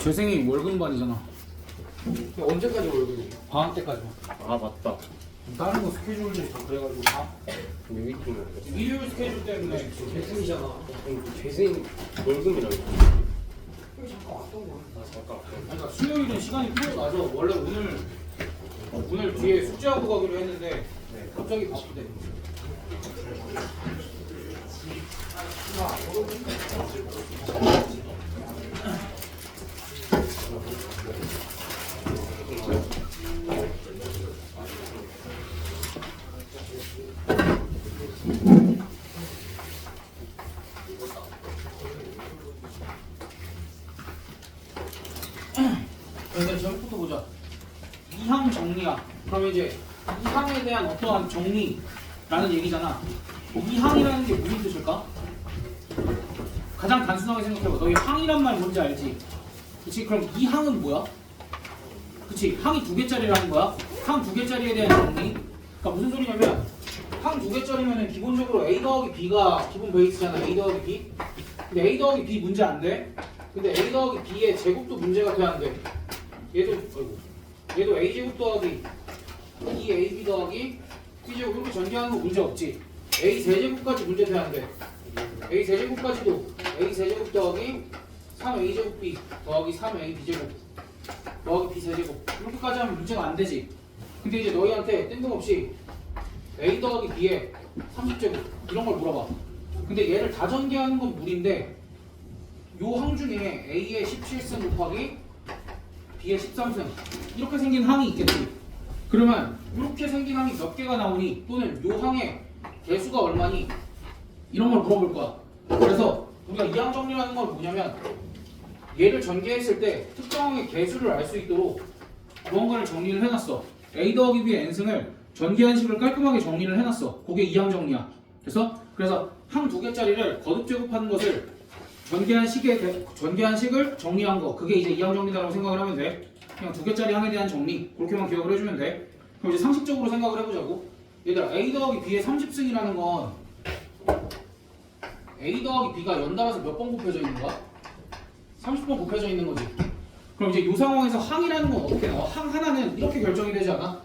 재생이 월급반이잖아. 언제까지 월급이? 방학 때까지. 아 맞다. 다른 거 스케줄들이 다 그래가지고 다 근데 위팅을. 일요일 스케줄 때문에 재승이잖아. 재승 월급이라고. 잠깐 왔던 거야. 아 잠깐. 그러니까 수요일은 시간이 풀어나서 원래 오늘 뒤에 숙제하고 가기로 했는데 갑자기 바쁘대. 일단 제목부터 보자. 이항 정리야. 그럼 이제 이항에 대한 어떠한 정리라는 얘기잖아. 이항이라는 게 무슨 뜻일까? 가장 단순하게 생각해봐. 너희 항이란 말 뭔지 알지? 그치? 그럼 이항은 뭐야? 그치? 항이 2개짜리라는 거야? 항 2개짜리에 대한 정리. 그러니까 무슨 소리냐면 항 2개짜리면은 기본적으로 A 더하기 B가 기본 베이스잖아. A 더하기 B. 근데 A 더하기 B 문제 안 돼? 근데 A 더하기 B의 제곱도 문제가 돼야 안 돼. 얘도 A제곱 더하기 2AB 더하기 B제곱 이렇게 전개하는 거 문제 없지. A 세제곱까지 문제 돼야 안 돼. A 세제곱까지도 A 세제곱 더하기 3A제곱 B 더하기 3A B제곱 더하기 B 세제곱 이렇게까지 하면 문제가 안 되지. 근데 이제 너희한테 뜬금없이 A 더하기 B의 30제곱 이런 걸 물어봐. 근데 얘를 다 전개하는 건 무리인데 요 항 중에 A의 17승 곱하기 B의 13승 이렇게 생긴 항이 있겠지. 그러면 이렇게 생긴 항이 몇 개가 나오니 또는 요 항의 개수가 얼마니 이런 걸 물어볼 거야. 그래서 우리가 이항 정리라는 건 뭐냐면 얘를 전개했을 때 특정항의 개수를 알 수 있도록 무언가를 정리를 해놨어. A 더하기 B의 n승을 전개한 식을 깔끔하게 정리를 해놨어. 그게 이항 정리야. 그래서 항 2개짜리를 거듭 제곱하는 것을 전개한 식을 정리한 거 그게 이제 이항 정리다라고 생각을 하면 돼. 그냥 2개짜리 항에 대한 정리 그렇게만 기억을 해주면 돼. 그럼 이제 상식적으로 생각을 해보자고. 얘들아 A 더하기 B의 30승이라는 건 A 더하기 B가 연달아서 몇 번 곱해져 있는 거야? 30번 곱해져 있는 거지. 그럼 이제 이 상황에서 항이라는 건 어떻게 나와? 항 하나는 이렇게 결정이 되지 않아?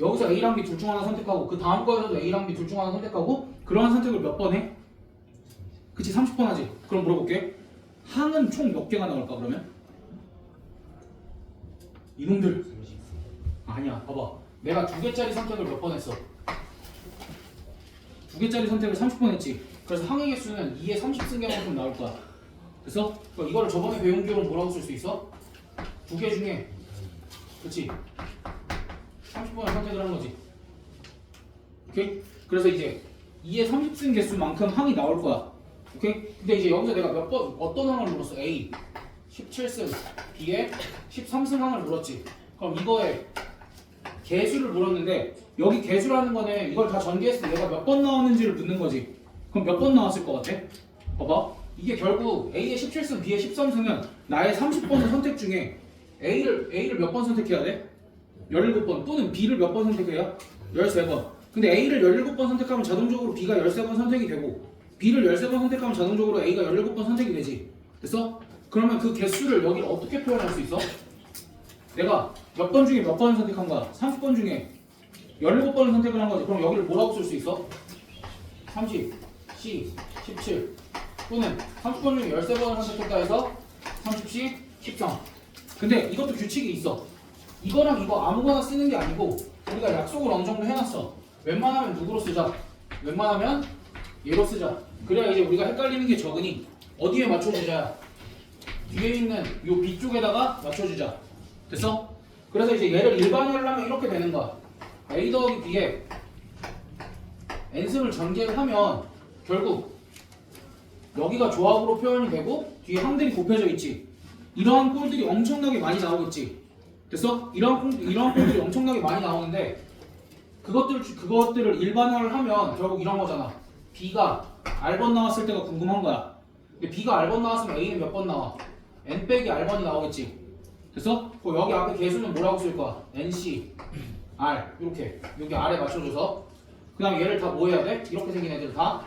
여기서 A랑 B 둘 중 하나 선택하고 그 다음 거에서도 A랑 B 둘 중 하나 선택하고 그러한 선택을 몇 번 해? 그치 30번 하지. 그럼 물어볼게. 항은 총 몇 개가 나올까 그러면? 이놈들 아니야 봐봐. 내가 2개짜리 선택을 몇 번 했어? 2개짜리 선택을 30번 했지. 그래서 항의 개수는 2의 30승계만큼 나올 거야. 그래서 이거를 저번에 배운 기호로 뭐라고 쓸 수 있어? 2개 중에 그치 30번을 선택을 한 거지. 오케이? 그래서 이제 2의 30승 개수만큼 항이 나올 거야. 오케이? 근데 이제 여기서 내가 몇 번 어떤 항을 물었어? A 17승 B에 13승 항을 물었지. 그럼 이거에 개수를 물었는데 여기 개수라는 거는 이걸 다 전개했을 때 얘가 몇 번 나왔는지를 묻는 거지. 그럼 몇 번 나왔을 것 같아? 봐봐. 이게 결국 A의 17승, B의 13승은 나의 30번의 선택 중에 A를 몇 번 선택해야 돼? 17번 또는 B를 몇 번 선택해야? 13번. 근데 A를 17번 선택하면 자동적으로 B가 13번 선택이 되고 B를 13번 선택하면 자동적으로 A가 17번 선택이 되지. 됐어? 그러면 그 개수를 여기를 어떻게 표현할 수 있어? 내가 몇 번 중에 몇 번을 선택한 거야? 30번 중에 17번을 선택을 한 거지. 그럼 여기를 뭐라고 쓸 수 있어? 30, C, 17 또는 30번 중에 13번을 선택했다 해서 30C, 13. 근데 이것도 규칙이 있어. 이거랑 이거 아무거나 쓰는 게 아니고 우리가 약속을 어느 정도 해놨어. 웬만하면 누구로 쓰자? 웬만하면 얘로 쓰자. 그래야 이제 우리가 헷갈리는 게 적으니 어디에 맞춰주자? 뒤에 있는 요 B 쪽에다가 맞춰주자. 됐어? 그래서 이제 얘를 일반화를 하면 이렇게 되는 거야. A 더하기 B에 n승을 전개를 하면 결국 여기가 조합으로 표현이 되고 뒤에 항들이 곱해져 있지. 이러한 꼴들이 엄청나게 많이 나오겠지. 됐어? 이러한 꼴들이 엄청나게 많이 나오는데 그것들을 일반화를 하면 결국 이런 거잖아. B가 R번 나왔을 때가 궁금한 거야. 근데 B가 R번 나왔으면 A는 몇 번 나와? N 빼기 R번이 나오겠지. 됐어? 여기 앞에 개수는 뭐라고 쓸 거야? NC, R 이렇게 여기 R에 맞춰줘서 그 다음 얘를 다 뭐 해야 돼? 이렇게 생긴 애들 다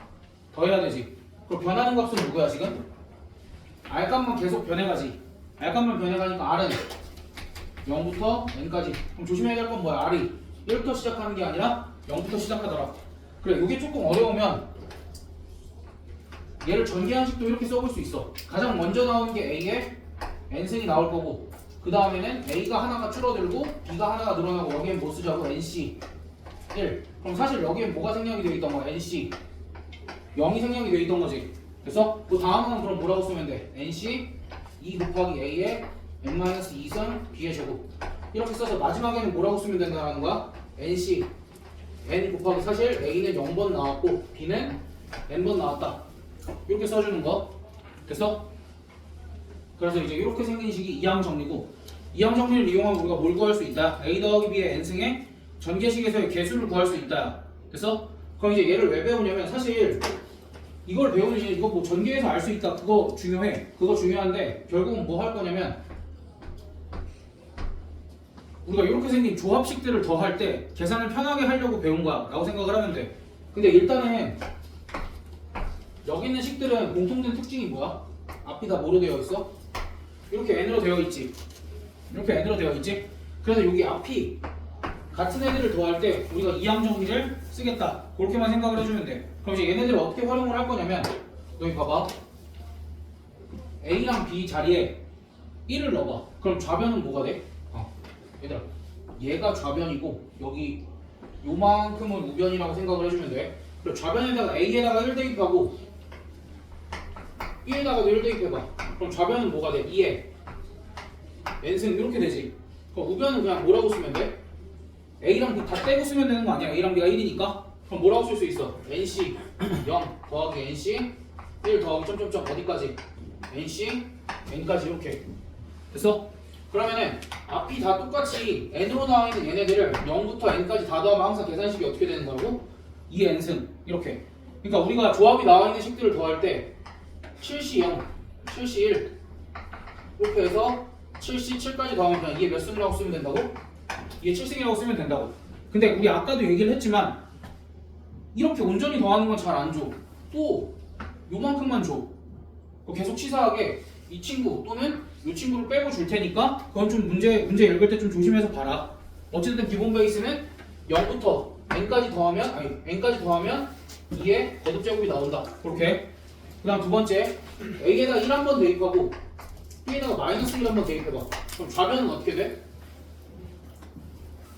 더해야 되지. 그럼 변하는 값은 누구야 지금? R 값만 계속 변해가지. R값만 변해가니까 R은 0부터 N까지. 그럼 조심해야 될 건 뭐야? R이 1부터 시작하는 게 아니라 0부터 시작하더라. 그래, 이게 조금 어려우면 얘를 전개한식도 이렇게 써볼 수 있어. 가장 먼저 나오는 게 A에 N승이 나올 거고, 그 다음에는 A가 하나가 줄어들고 B가 하나가 늘어나고, 여기엔 뭐 쓰자고? NC 1. 그럼 사실 여기엔 뭐가 생략이 되어 있던 거야? NC 0이 생략이 되어 있던 거지. 그래서 그 다음은 그럼 뭐라고 쓰면 돼? NC 2 곱하기 A에 N-2승 B의 제곱. 이렇게 써서 마지막에는 뭐라고 쓰면 된다는 거야? NC N 곱하기, 사실 A는 0번 나왔고 B는 N번 나왔다. 이렇게 써주는 거. 됐어? 그래서 이제 이렇게 생긴 식이 이항 정리고, 이항 정리를 이용하면 우리가 뭘 구할 수 있다? A 더하기 B의 N승의 전개식에서의 개수를 구할 수 있다. 됐어? 그럼 이제 얘를 왜 배우냐면, 사실 이걸 배우는 시간, 이거 뭐 전개해서 알 수 있다, 그거 중요해. 그거 중요한데 결국은 뭐 할 거냐면, 우리가 이렇게 생긴 조합식들을 더할 때 계산을 편하게 하려고 배운 거야 라고 생각을 하면 돼. 근데 일단은 여기 있는 식들은 공통된 특징이 뭐야? 앞이 다 뭐로 되어 있어? 이렇게 N으로 되어 있지. 이렇게 N으로 되어 있지. 그래서 여기 앞이 같은 애들을 더할 때 우리가 이항 정리를 쓰겠다, 그렇게만 생각을 해주면 돼. 그럼 이제 얘네들을 어떻게 활용을 할 거냐면, 여기 봐봐. A랑 B 자리에 1을 넣어봐. 그럼 좌변은 뭐가 돼? 얘들아, 얘가 좌변이고 여기 요만큼은 우변이라고 생각을 해주면 돼. 그리고 좌변에다가 A에다가 1 대입하고 B에다가도 1 대입해봐. 그럼 좌변은 뭐가 돼? 2에 N승 이렇게 되지. 그럼 우변은 그냥 뭐라고 쓰면 돼? A랑 B 다 떼고 쓰면 되는 거 아니야? A랑 B가 1이니까. 그럼 뭐라고 쓸 수 있어? NC 0 더하기 NC 1 더하기 점점점 어디까지? NC N까지. 이렇게 됐어? 그러면은 앞이 다 똑같이 N으로 나와 있는 얘네들을 0부터 N까지 다 더하면 항상 계산식이 어떻게 되는 거라고? 2N승 이렇게. 그러니까 우리가 조합이 나와 있는 식들을 더할 때 7C 0, 7C 1 이렇게 해서 7C 7까지 더하면 그냥 이게 몇 승이라고 쓰면 된다고? 이게 7승이라고 쓰면 된다고. 근데 우리 아까도 얘기를 했지만 이렇게 온전히 더하는 건 잘 안 줘. 또 요만큼만 줘. 계속 치사하게 이 친구 또는 이 친구를 빼고 줄 테니까 그건 좀 문제 읽을 때 좀 조심해서 봐라. 어쨌든 기본 베이스는 0부터 n까지 더하면, 아니 n까지 더하면 2의 거듭제곱이 나온다. 그렇게. 그 다음 두 번째, a에다 1 한번 대입하고 b에다가 마이너스 1 한번 대입해봐. 그럼 좌변은 어떻게 돼?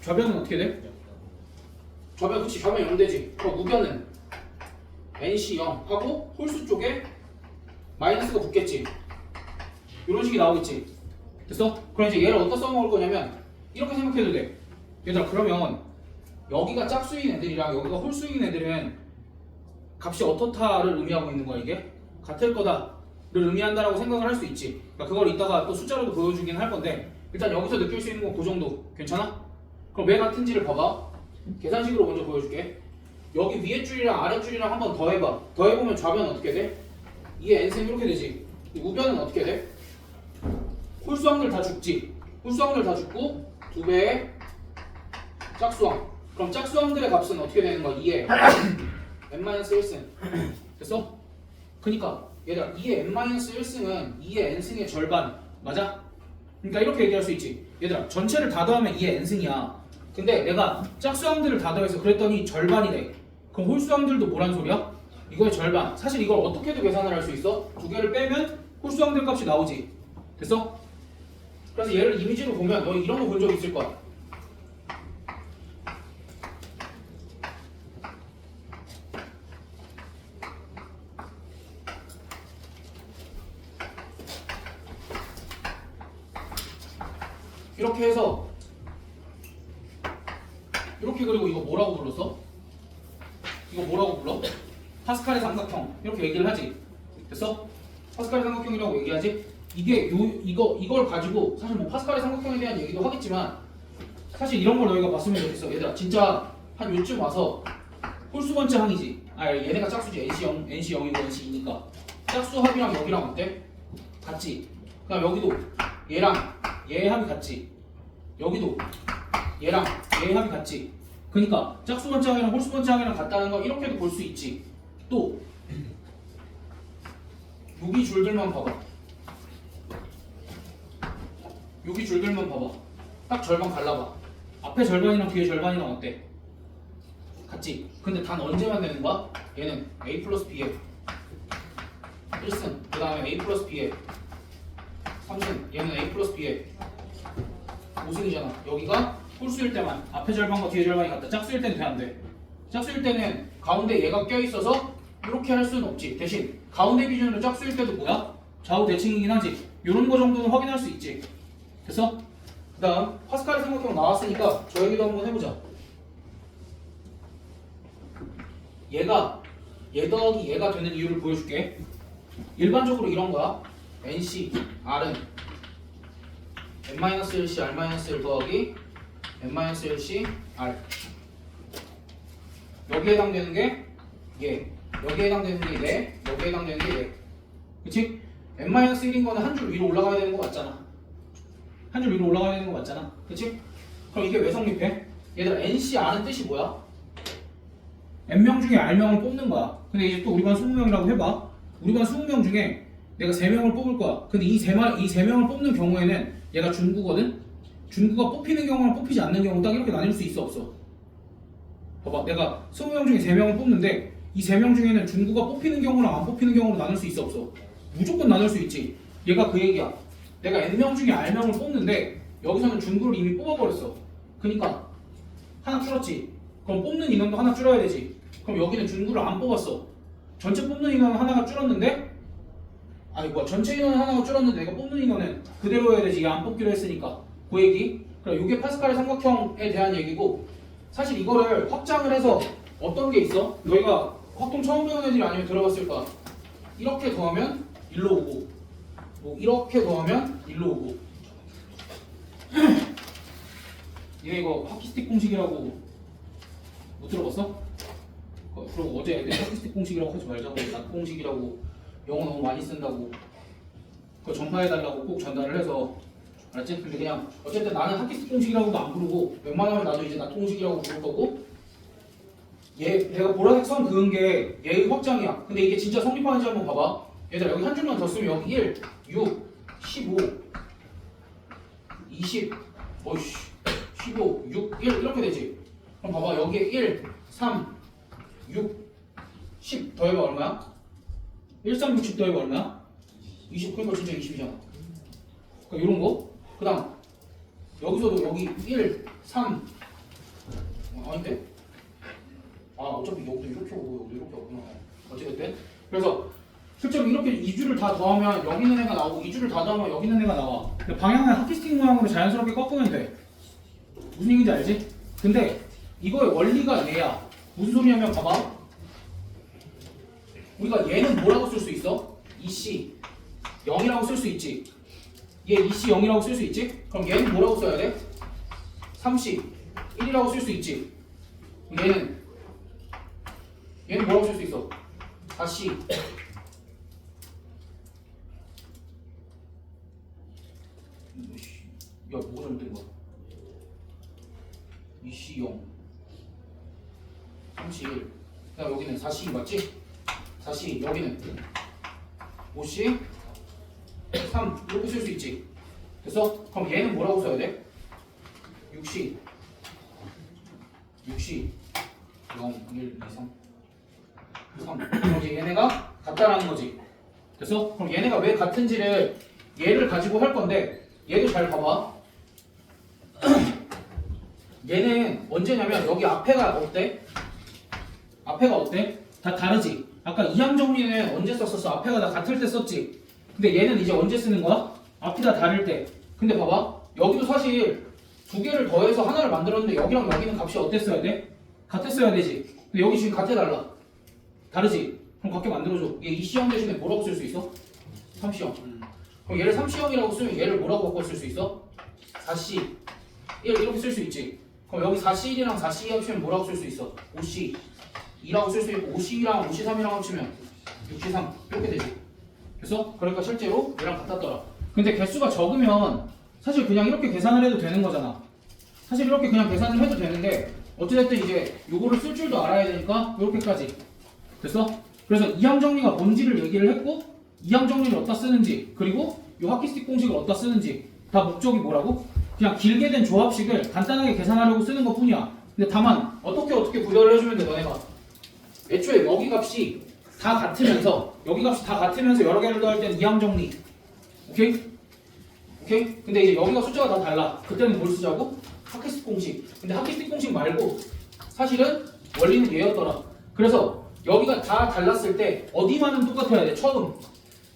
좌변은 어떻게 돼? 좌변, 그치, 좌변 0 되지. 그럼 우변은 nc 0 하고 홀수 쪽에 마이너스가 붙겠지. 이런 식이 나오겠지. 됐어? 그럼 이제 얘를 어디다 써먹을 거냐면 이렇게 생각해도 돼. 얘들아, 그러면 여기가 짝수인 애들이랑 여기가 홀수인 애들은 값이 어떻다를 의미하고 있는 거야. 이게 같을 거다를 의미한다라고 생각을 할 수 있지. 그러니까 그걸 이따가 또 숫자로도 보여주긴 할 건데, 일단 여기서 느낄 수 있는 건 그 정도. 괜찮아? 그럼 왜 같은지를 봐봐. 계산식으로 먼저 보여줄게. 여기 위에 줄이랑 아래 줄이랑 한번 더해봐. 더해보면 좌변은 어떻게 돼? 이게 n승 이렇게 되지. 우변은 어떻게 돼? 홀수항들 다 죽지. 홀수항들 다 죽고 2배의 짝수항. 그럼 짝수항들의 값은 어떻게 되는 거야? 2의 n-1승. 됐어? 그니까 얘들아, 2의 n-1승은 2의 n승의 절반. 맞아? 그러니까 이렇게 얘기할 수 있지. 얘들아, 전체를 다 더하면 2의 n승이야. 근데 내가 짝수항들을 다 더해서 그랬더니 절반이래. 그럼 홀수항들도 뭐란 소리야? 이거의 절반. 사실 이걸 어떻게도 계산을 할 수 있어. 두 개를 빼면 홀수항들 값이 나오지. 됐어? 그래서 얘를 이미지로 보면 너 이런 거 본 적 있을 거야. 이렇게 해서 이렇게, 그리고 이거 뭐라고 불렀어? 이거 뭐라고 불러? 파스칼의 삼각형. 이렇게 얘기를 하지. 됐어? 파스칼의 삼각형이라고 얘기하지? 이게 이걸 가지고 사실 뭐 파스칼의 삼각형에 대한 얘기도 하겠지만, 사실 이런 걸 너희가 봤으면 좋겠어. 얘들아, 진짜 한 요쯤 와서 홀수 번째 항이지. 아, 얘네가 짝수지. NC0, NC0이고 NC2니까 짝수 합이랑 여기랑 어때? 같지? 그다음 여기도 얘랑 얘의 합이 같지. 여기도 얘랑 얘의 합이 같지. 그러니까 짝수 번째 항이랑 홀수 번째 항이랑 같다는 거 이렇게도 볼 수 있지. 또 여기 줄들만 봐봐. 여기 줄들만 봐봐. 딱 절반 갈라봐. 앞에 절반이랑 뒤에 절반이랑 어때? 같지? 근데 단 언제만 되는 거야? 얘는 a 플러스 b에 1승, 그 다음에 a 플러스 b에 3승, 얘는 a 플러스 b에 5승이잖아. 여기가 홀수일 때만 앞에 절반과 뒤에 절반이 같다. 짝수일 때는 돼, 안 돼? 짝수일 때는 가운데 얘가 껴있어서 이렇게 할 수는 없지. 대신 가운데 기준으로 짝수일 때도 뭐야? 좌우 대칭이긴 하지. 이런 거 정도는 확인할 수 있지. 됐어? 그 다음 파스칼의 삼각형 나왔으니까 저 얘기도 한번 해보자. 얘가 얘 더하기 얘가 되는 이유를 보여줄게. 일반적으로 이런 거야. NC, R은 n-1c, r-1 더하기 n-1c, R. 여기에 해당되는 게 얘, 여기에 해당되는 게 얘, 여기에 해당되는 게 얘. 그치? n-1인 거는 한 줄 위로 올라가야 되는 거 맞잖아. 한 줄 위로 올라가야 되는 거 맞잖아. 그치? 그럼 이게 왜 성립해? 얘들아, NC, R은 뜻이 뭐야? n명 중에 r명을 뽑는 거야. 근데 이제 또 우리 반 20명이라고 해봐. 우리 반 20명 중에 내가 3명을 뽑을 거야. 근데 이 3명을 뽑는 경우에는 얘가 준구거든? 준구가 뽑히는 경우랑 뽑히지 않는 경우 딱 이렇게 나뉠 수 있어, 없어? 봐봐, 내가 20명 중에 3명을 뽑는데 이 3명 중에는 준구가 뽑히는 경우랑 안 뽑히는 경우로 나눌 수 있어, 없어? 무조건 나눌 수 있지. 얘가 그 얘기야. 내가 n명 중에 r명을 뽑는데 여기서는 준구를 이미 뽑아버렸어. 그니까 하나 줄었지. 그럼 뽑는 인원도 하나 줄어야 되지. 그럼 여기는 준구를 안 뽑았어. 전체 뽑는 인원은 하나가 줄었는데, 아니 뭐야, 전체 인원은 하나가 줄었는데 내가 뽑는 인원은 그대로 해야 되지. 얘 안 뽑기로 했으니까. 그 얘기. 그럼 이게 파스칼의 삼각형에 대한 얘기고, 사실 이거를 확장을 해서 어떤 게 있어? 너희가 확통 처음 배운 애들이 아니면 들어봤을 거야. 이렇게 더하면 1로 오고, 뭐 이렇게 더하면 1로 오고. 얘네 이거 하키스틱 공식이라고 못 들어봤어? 그리고 어제 애들 하키스틱 공식이라고 하지 말자고, 낫 공식이라고 영어 너무 많이 쓴다고 그거 전파해달라고 꼭 전달을 해서, 알았지? 근데 그냥 어쨌든 나는 하키스틱 공식이라고도 안 부르고 웬만하면 나도 이제 낫 공식이라고 부를 거고, 얘 내가 보라색 선 그은 게 얘의 확장이야. 근데 이게 진짜 성립하는지 한번 봐봐. 얘들아, 여기 한 줄만 더 쓰면 여기 1, 6, 15, 20, 어이씨 15, 6, 1 이렇게 되지. 그럼 봐봐, 여기에 1, 3, 6, 10 더해봐 얼마야? 1, 3, 6, 10 더해봐 얼마야? 20. 그러니까 진짜 20이잖아. 그러니까 이런 거. 그 다음 여기서도 여기 1, 3 아닌데? 아 어차피 여기도 이렇게 오고 여기도 이렇게 오구나. 어찌됐든 그래서 실제로 이렇게 2줄을 다 더하면 여기 있는 애가 나오고 2줄을 다 더하면 여기 있는 애가 나와. 근데 방향은 하키스틱 모양으로 자연스럽게 꺾으면 돼. 무슨 얘기인지 알지? 근데 이거의 원리가 얘야. 무슨 소리냐면 봐봐. 우리가 얘는 뭐라고 쓸 수 있어? 2C 0이라고 쓸 수 있지. 얘 2C 0이라고 쓸 수 있지? 그럼 얘는 뭐라고 써야 돼? 3C 1이라고 쓸 수 있지. 얘는 뭐라고 쓸 수 있어? 4C 야 뭐가 잘못된 거야? 2C 0 3C 1 그다음 여기는 4C 맞지? 4C 여기는 5C 3 이렇게 쓸 수 있지. 됐어? 그럼 얘는 뭐라고 써야 돼? 6C 0 1 2 3 그럼 이제 얘네가 같다라는 거지. 됐어? 그럼 얘네가 왜 같은지를 얘를 가지고 할 건데, 얘도 잘 봐봐. 얘는 언제냐면 여기 앞에가 어때? 앞에가 어때? 다 다르지? 아까 이항 정리는 언제 썼었어? 앞에가 다 같을 때 썼지? 근데 얘는 이제 언제 쓰는 거야? 앞이 다 다를 때. 근데 봐봐, 여기도 사실 두 개를 더해서 하나를 만들었는데 여기랑 여기는 값이 어땠어야 돼? 같았어야 되지. 근데 여기 지금 같아 달라. 다르지? 그럼 같게 만들어줘. 얘 2C0 대신에 뭐라고 쓸 수 있어? 3C0. 그럼 얘를 3C0이라고 쓰면 얘를 뭐라고 바꿔 쓸 수 있어? 4C 1 이렇게 쓸 수 있지. 그럼 여기 4C1이랑 4C2 합치면 뭐라고 쓸 수 있어? 5C 2라고 쓸 수 있고, 5C2랑 5C3이랑 합치면 6C3 이렇게 되지. 됐어? 그러니까 실제로 얘랑 같았더라. 근데 개수가 적으면 사실 그냥 이렇게 계산을 해도 되는 거잖아. 사실 이렇게 그냥 계산을 해도 되는데, 어찌됐든 이제 요거를 쓸 줄도 알아야 되니까 이렇게까지. 됐어? 그래서 이항 정리가 뭔지를 얘기를 했고, 이항 정리를 어디다 쓰는지, 그리고 요 하키스틱 공식을 어디다 쓰는지 다 목적이 뭐라고? 그냥 길게 된 조합식을 간단하게 계산하려고 쓰는 것 뿐이야. 근데 다만 어떻게 구별을 해주면 돼 너네가. 애초에 여기 값이 다 같으면서 여기 값이 다 같으면서 여러 개를 더할 때는 이항 정리. 오케이? 오케이? 근데 이제 여기가 숫자가 다 달라. 그때는 뭘 쓰자고? 하키스틱 공식. 근데 하키스틱 공식 말고 사실은 원리는 얘였더라. 그래서 여기가 다 달랐을 때 어디만은 똑같아야 돼. 처음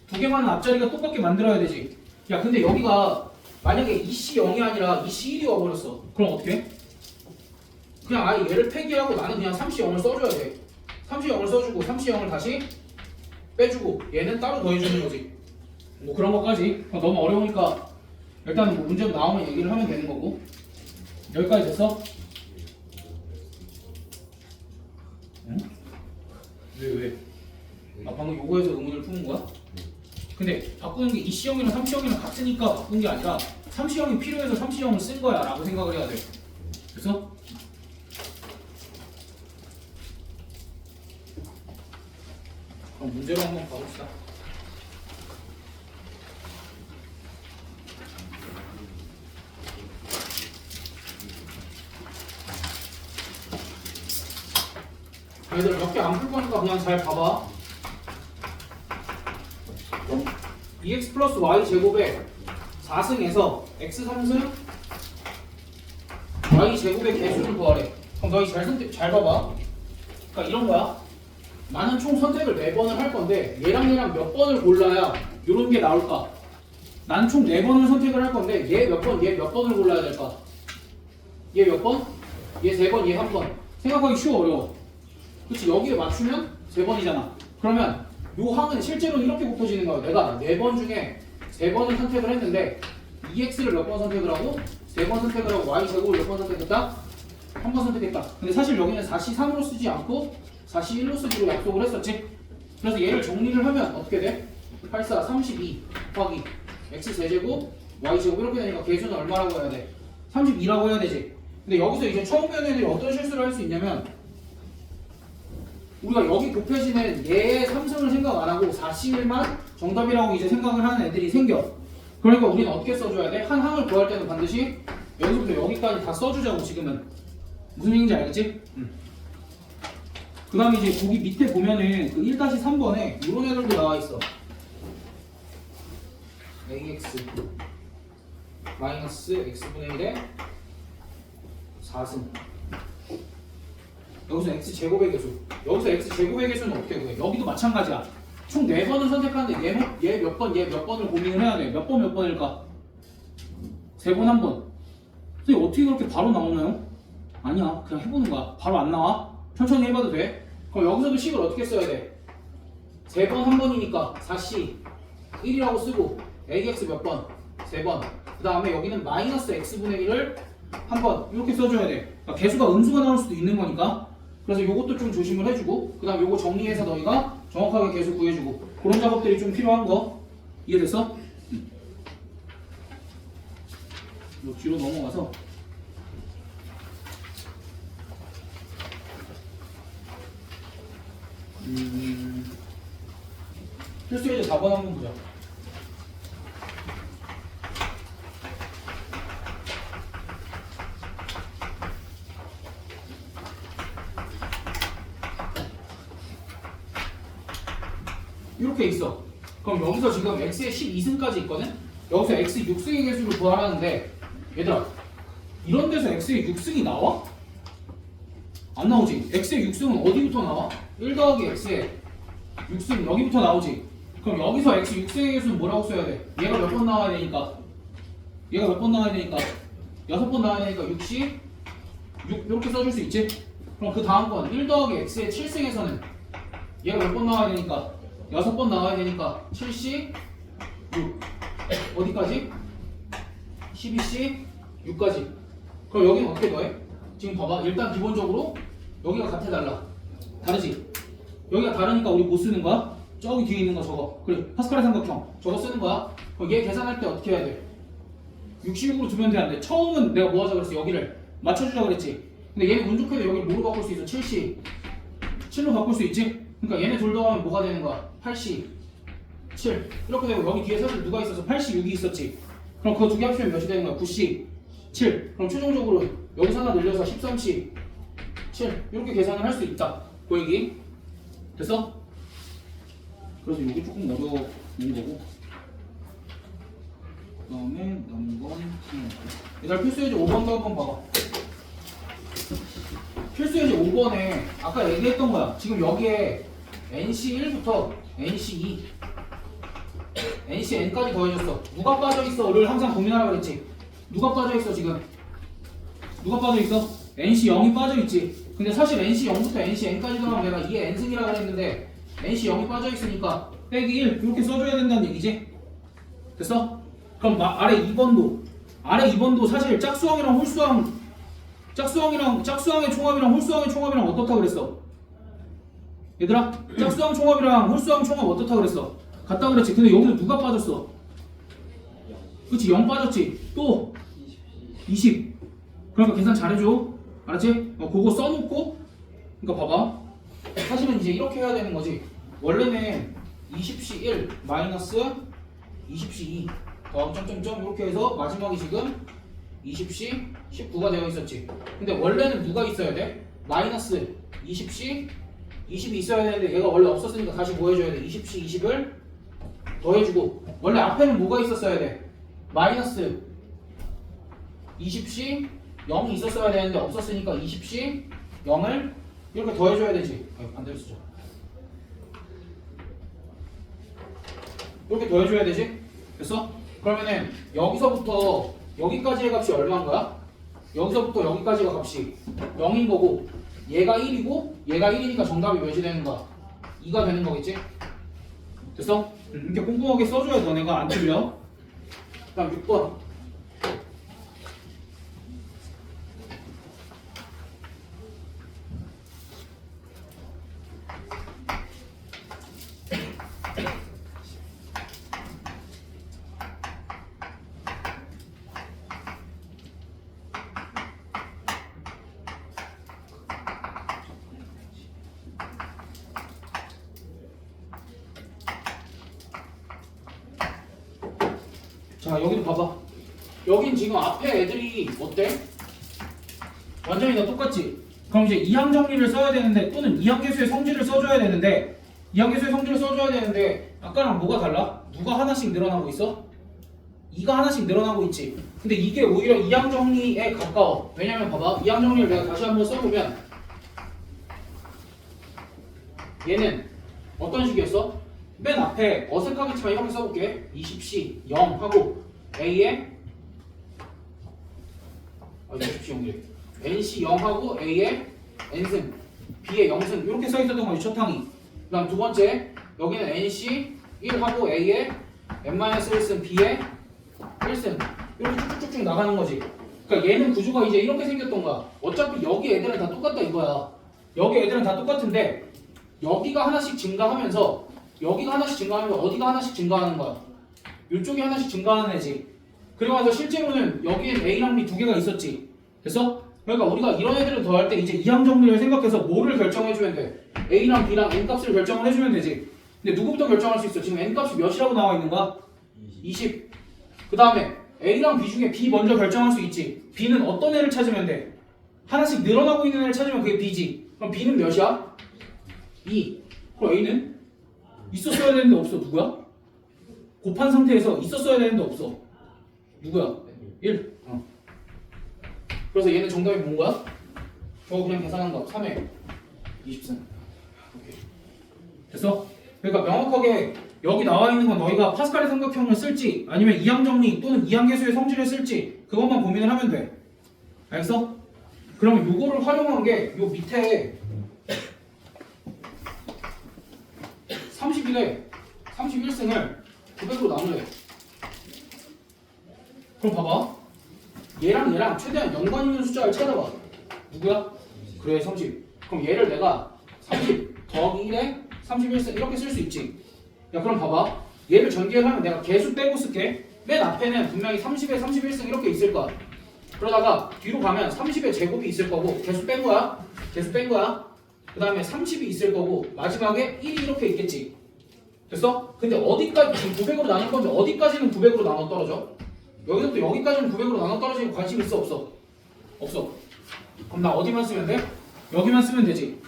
두 개만은 앞자리가 똑같게 만들어야 되지. 야 근데 여기가 만약에 이씨 0이 아니라 이씨 1이 와버렸어. 그럼 어떻게 해? 그냥 아예 얘를 폐기하고 나는 그냥 3씨 0을 써줘야 돼. 3씨 0을 써주고 3씨 0을 다시 빼주고 얘는 따로 더해주는 거지. 뭐 그런 것까지. 너무 어려우니까 일단 뭐 문제 나오면 얘기를 하면 되는 거고. 여기까지 됐어? 응? 왜? 아 방금 요거에서 의문을 푸는 거야? 근데 바꾸는 게 이씨형이랑 삼씨형이랑 같으니까 바꾼 게 아니라 삼씨형이 필요해서 삼씨형을 쓴 거야 라고 생각을 해야 돼. 그래서 그럼 문제로 한번 가봅시다. 얘들 몇 개 안 풀 거니까 그냥 잘 봐봐. 2x 플러스 y 제곱에 4승에서 x 3승 y 제곱의 개수를 구하래. 그럼 너희 잘 봐봐. 그러니까 이런 거야. 나는 총 선택을 4번을 할 건데 얘랑 몇 번을 골라야 이런 게 나올까? 나는 총 4번을 선택을 할 건데 얘 몇 번을 골라야 될까? 얘 몇 번? 얘 3번, 얘 1번. 생각하기 쉬워 어려워. 그치? 여기에 맞추면 3번이잖아. 그러면 요 항은 실제로는 이렇게 곱해지는 거야. 내가 4번 중에 3번을 선택을 했는데 2x를 몇 번 선택을 하고 3번 선택을 하고 y 제곱을 몇 번 선택했다? 1번 선택했다. 근데 사실 여기는 4시 3으로 쓰지 않고 4시 1로 쓰기로 약속을 했었지. 그래서 얘를 정리를 하면 어떻게 돼? 84, 32 곱하기 x 세제곱 y 제곱 이렇게 되니까 개수는 얼마라고 해야 돼? 32라고 해야 되지. 근데 여기서 이제 처음 배우는 애들이 어떤 실수를 할 수 있냐면 우리가 여기 곱해지는 얘의 3승을 생각 안 하고 41만 정답이라고 이제 생각을 하는 애들이 생겨. 그러니까 우리는 어떻게 써줘야 돼? 한 항을 구할 때는 반드시 여기서부터 여기까지 다 써주자고 지금은. 무슨 얘기인지 알겠지? 그 다음에 이제 거기 밑에 보면은 그 1-3번에 이런 애들도 나와 있어. ax 마이너스 x분의 1에 4승. 여기서 x제곱의 개수. 여기서 x제곱의 개수는 어떻게 구해? 여기도 마찬가지야. 총 4번을 선택하는데 얘 몇 번, 얘 몇 번을 고민을 해야 돼. 몇 번일까? 3번, 1번. 선생님 어떻게 그렇게 바로 나오나요? 아니야. 그냥 해보는 거야. 바로 안 나와. 천천히 해봐도 돼. 그럼 여기서도 식을 어떻게 써야 돼? 3번, 1번이니까 4c 1이라고 쓰고 ax 몇 번? 3번. 그 다음에 여기는 마이너스 x분의 1을 한 번 이렇게 써줘야 돼. 그러니까 개수가 음수가 나올 수도 있는 거니까. 그래서 요것도 좀 조심을 해주고 그 다음 요거 정리해서 너희가 정확하게 개수 구해주고 그런 작업들이 좀 필요한 거 이해됐어? 요 뒤로 넘어가서 필수예제 4번 한번 보자. 이렇게 있어. 그럼 여기서 지금 x의 12승까지 있거든? 여기서 x 6승의 개수를 구하라는데 얘들아 이런 데서 x의 6승이 나와? 안 나오지? x의 6승은 어디부터 나와? 1 더하기 x의 6승 여기부터 나오지? 그럼 여기서 x 6승의 개수는 뭐라고 써야 돼? 얘가 몇 번 나와야 되니까 6번 나와야 되니까 6시 6 이렇게 써줄 수 있지? 그럼 그 다음 건 1 더하기 x의 7승에서는 얘가 몇 번 나와야 되니까 6번 나와야 되니까 7시 6 어디까지? 12시 6까지. 그럼 여기는 어떻게 더해? 지금 봐봐. 일단 기본적으로 여기가 같아 달라. 다르지? 여기가 다르니까 우리 뭐 쓰는 거야? 저기 뒤에 있는 거 저거. 그래 파스칼의 삼각형 저거 쓰는 거야. 그럼 얘 계산할 때 어떻게 해야 돼? 66으로 두면 돼 안 돼? 처음은 내가 뭐 하자 그랬어? 여기를 맞춰주자 그랬지. 근데 얘는 운 좋게도 여기를 뭐로 바꿀 수 있어? 7시 7로 바꿀 수 있지? 그러니까 얘네 둘 더하면 뭐가 되는 거야? 8시 7 이렇게 되고 여기 뒤에 사실 누가 있어서 86이 있었지. 그럼 그거 두 개 합치면 몇이 되는 거야? 9C 7. 그럼 최종적으로 여기서 하나 늘려서 13C 7 이렇게 계산을 할 수 있다. 보이기? 됐어? 그래서 이게 조금 어려운 거고. 그 다음에 남은 건 얘들아 필수예제 5번도 한번 봐봐. 필수예제 5번에 아까 얘기했던 거야. 지금 여기에 NC1부터 NC2 NCN까지 더해졌어. 누가 빠져있어?를 항상 고민하라 그랬지. 누가 빠져있어 지금? 누가 빠져있어? NC0이 빠져있지. 근데 사실 NC0부터 NCN까지 더하면 내가 2의 N승이라고 그랬는데 NC0이 빠져있으니까 빼기 1 이렇게 써줘야 된다는 얘기지. 됐어? 그럼 아래 2번도 사실 짝수항이랑 홀수항 짝수항의 총합이랑 홀수항의 총합이랑 어떻다 그랬어? 얘들아 짝수항 총합이랑 홀수항 총합 어떻다 그랬어? 같다 그랬지. 근데 여기서 누가 빠졌어? 그치 0 빠졌지. 또 20. 그러니까 계산 잘해줘. 알았지? 그거 써놓고 그러니까 봐봐. 사실은 이제 이렇게 해야 되는 거지. 원래는 20C 1 마이너스 20C 2 더하기 점점점 이렇게 해서 마지막이 지금 20C 19가 되어 있었지. 근데 원래는 누가 있어야 돼? 마이너스 20C 20이 있어야 되는데 얘가 원래 없었으니까 다시 뭐 해줘야 돼? 20C 20을 더해주고 원래 앞에는 뭐가 있었어야 돼? 마이너스 20C 0이 있었어야 되는데 없었으니까 20C 0을 이렇게 더해줘야 되지. 반대로 쓰자. 이렇게 더해줘야 되지? 됐어? 그러면은 여기서부터 여기까지의 값이 얼마인 거야? 여기서부터 여기까지가 값이 0인 거고 얘가 1이고 얘가 1이니까 정답이 몇이 되는 거야? 2가 되는 거겠지? 됐어? 이렇게 꼼꼼하게 써줘야 너네가 안 틀려. 그 다음 6번 자 여기도 봐봐. 여긴 지금 앞에 애들이 어때? 완전히 다 똑같지? 그럼 이제 이항 정리를 써야 되는데 또는 이항계수의 성질을 써줘야 되는데 이항계수의 성질을 써줘야 되는데 아까랑 뭐가 달라? 누가 하나씩 늘어나고 있어? 2가 하나씩 늘어나고 있지. 근데 이게 오히려 이항 정리에 가까워. 왜냐면 봐봐. 이항 정리를 내가 다시 한번 써보면 얘는 어떤 식이었어? 맨 앞에 어색하겠지만 이렇게 써볼게. 20C 0 하고 A에 20C 0이래. NC 0 하고 A에 N승 B에 0승 이렇게 써있었던 거지 첫 항이. 그 다음 두 번째 여기는 NC 1 하고 A에 N-1승 B에 1승 이렇게 쭉쭉쭉 나가는 거지. 그러니까 얘는 구조가 이제 이렇게 생겼던 거야. 어차피 여기 애들은 다 똑같다 이거야. 여기 애들은 다 똑같은데 여기가 하나씩 증가하면서 여기가 하나씩 증가하면서 어디가 하나씩 증가하는 거야? 이쪽이 하나씩 증가하는 애지. 그리고 나서 실제로는 여기엔 A랑 B 두 개가 있었지. 됐어? 그러니까 우리가 이런 애들을 더할 때 이제 이항 정리를 생각해서 뭐를 결정해주면 돼? A랑 B랑 N 값을 결정을 해주면 되지. 근데 누구부터 결정할 수 있어? 지금 N 값이 몇이라고 나와 있는 거야? 20. 그 다음에 A랑 B 중에 B 먼저 결정할 수 있지. B는 어떤 애를 찾으면 돼? 하나씩 늘어나고 있는 애를 찾으면 그게 B지. 그럼 B는 몇이야? 2. 그럼 A는? 있었어야 되는데 없어. 누구야? 곱한 상태에서 있었어야 되는데 없어. 누구야? 1. 그래서 얘는 정답이 뭔 거야? 저거 그냥 계산한 거. 3에 20승. 오케이. 됐어? 그러니까 명확하게 여기 나와 있는 건 너희가 파스칼의 삼각형을 쓸지 아니면 이항 정리 또는 이항계수의 성질을 쓸지 그것만 고민을 하면 돼. 알겠어? 그러면 요거를 활용한 게 요 밑에 31에 31승을 900으로 나누래. 그럼 봐봐. 얘랑 얘랑 최대한 연관 있는 숫자를 찾아봐. 누구야? 그래 30. 그럼 얘를 내가 30 더하기 1에 31승 이렇게 쓸 수 있지. 야 그럼 봐봐. 얘를 전개를 하면 내가 개수 빼고 쓸게. 맨 앞에는 분명히 30에 31승 이렇게 있을 거야. 그러다가 뒤로 가면 30의 제곱이 있을 거고 개수 뺀 거야. 개수 뺀 거야. 그 다음에 30이 있을 거고 마지막에 1이 이렇게 있겠지. 됐어? 근데 어디까지 지금 900으로 나눌 건데 어디까지는 900으로 나눠 떨어져? 여기서부터 여기까지는 900으로 나눠 떨어지고 관심 있어 없어? 없어. 그럼 나 어디만 쓰면 돼? 여기만 쓰면 되지.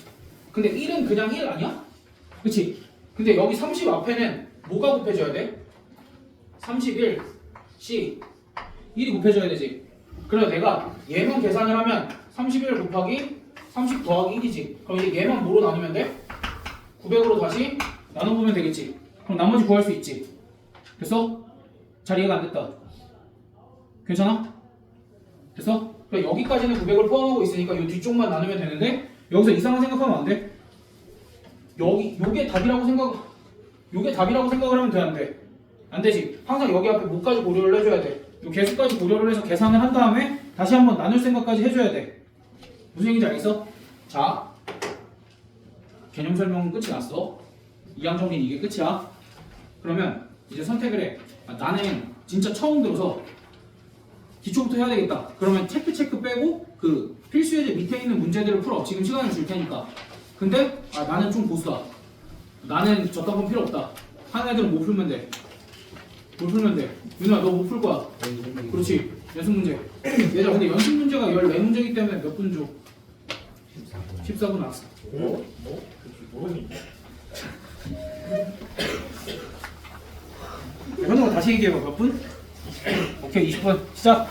근데 1은 그냥 1 아니야? 그치? 근데 여기 30 앞에는 뭐가 곱해져야 돼? 31 C 1이 곱해져야 되지. 그래서 내가 얘만 계산을 하면 31 곱하기 30 더하기 1이지. 그럼 이제 얘만 뭐로 나누면 돼? 900으로 다시 나눠보면 되겠지. 그럼 나머지 구할 수 있지. 됐어? 잘 이해가 안 됐다. 괜찮아? 됐어? 그러니까 여기까지는 900을 포함하고 있으니까 이 뒤쪽만 나누면 되는데 여기서 이상한 생각하면 안 돼. 요게 답이라고 생각을 하면 돼, 안 돼? 안 되지. 항상 여기 앞에 뭐까지 고려를 해줘야 돼. 요 개수까지 고려를 해서 계산을 한 다음에 다시 한번 나눌 생각까지 해줘야 돼. 무슨 얘기인지 알겠어? 자, 개념 설명은 끝이 났어. 이항 정리는 이게 끝이야. 그러면 이제 선택을 해. 나는 진짜 처음 들어서 기초부터 해야 되겠다. 그러면 체크 빼고 그 필수 예제 밑에 있는 문제들을 풀어. 지금 시간을 줄 테니까. 근데 나는 좀 보수다. 나는 저딴 건 필요 없다. 하는 애들은 못 풀면 돼. 못 풀면 돼. 윤아 너 못 풀 거야. 그렇지. 연습 문제. 얘들아 근데 연습 문제가 14문제이기 때문에 몇 분 줘? 14분 학습. 현우가 다시 얘기해봐. 몇 분? 오케이 20분 시작.